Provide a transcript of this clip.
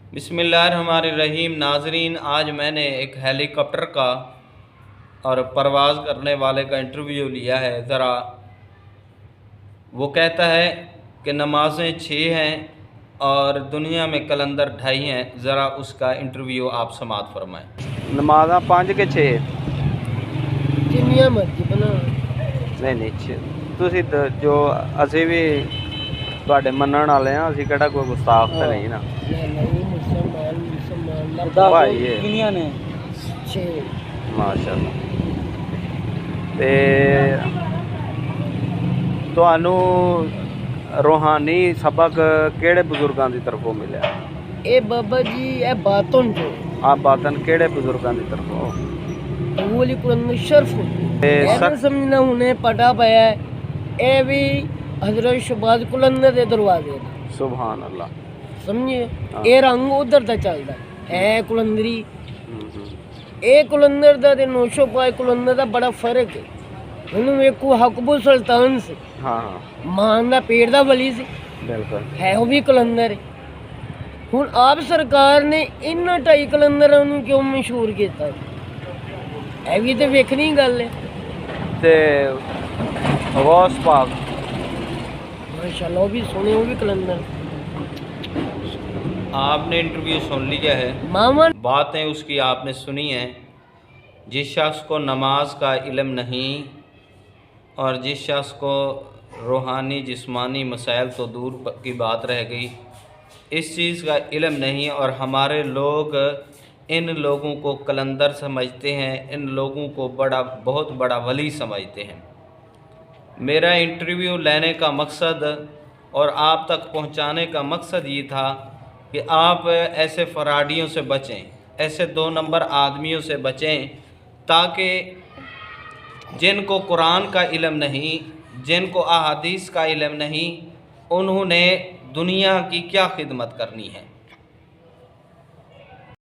बिस्मिल्लाहिर्रहमानिर्रहीम। नाजरीन, आज मैंने एक हेलीकॉप्टर का और परवाज़ करने वाले का इंटरव्यू लिया है। ज़रा वो कहता है कि नमाज़ें 6 हैं और दुनिया में कलंदर 2.5 हैं। ज़रा उसका इंटरव्यू आप समाअत फरमाएँ। नमाज़ां 5 के 6 जिन्नियां मर्जी बना नहीं तुसी जो असी भी तुहाडे मनण वाले हैं, असी केड़ा कोई गुस्ताख तो नहीं ना। नहीं मुसलमान भाई ये किनियां ने 6 माशाअल्लाह। ते तुहानू रूहानी सबक केड़े बुजुर्गां दी तरफों मिलिया? ए बाबा जी ए बातन जो आप बातन केड़े बुजुर्गां दी तरफों? वली कुरान शर्फ ते ऐसे समझना हुने पटा पाया है। ए भी हजरत शहबाज कुलंदर दे दरवाजे सुभान अल्लाह। समझे हाँ। ए रंग उधर दा चलदा है कुलंदरी। ए कुलंदर दा ते नौशो पाए कुलंदर दा बड़ा फर्क है। हुन वेखो हकबुल सुल्तान से हाँ मान दा पेड़ दा वली से बिल्कुल है वो भी कलंदर है। हुन आप सरकार ने इन 2.5 कलंदरां नूं क्यों मशहूर किया? ਇਹ ਵੀ ਤੇ ਵੇਖਣੀ ਗੱਲ ਹੈ। ते गौस पाक माशाल्लाह वो भी सुने, वो भी कलंदर आपने इंटरव्यू सुन लिया है, मामा बातें उसकी आपने सुनी हैं। जिस शख्स को नमाज का इल्म नहीं और जिस शख्स को रूहानी जिस्मानी मसाइल तो दूर की बात रह गई, इस चीज़ का इल्म नहीं और हमारे लोग इन लोगों को कलंदर समझते हैं, इन लोगों को बहुत बड़ा वली समझते हैं। मेरा इंटरव्यू लेने का मकसद और आप तक पहुंचाने का मकसद ये था कि आप ऐसे फराडियों से बचें, ऐसे 2 नंबर आदमियों से बचें, ताकि जिनको कुरान का इल्म नहीं, जिनको अहादीस का इल्म नहीं, उन्होंने दुनिया की क्या खिदमत करनी है।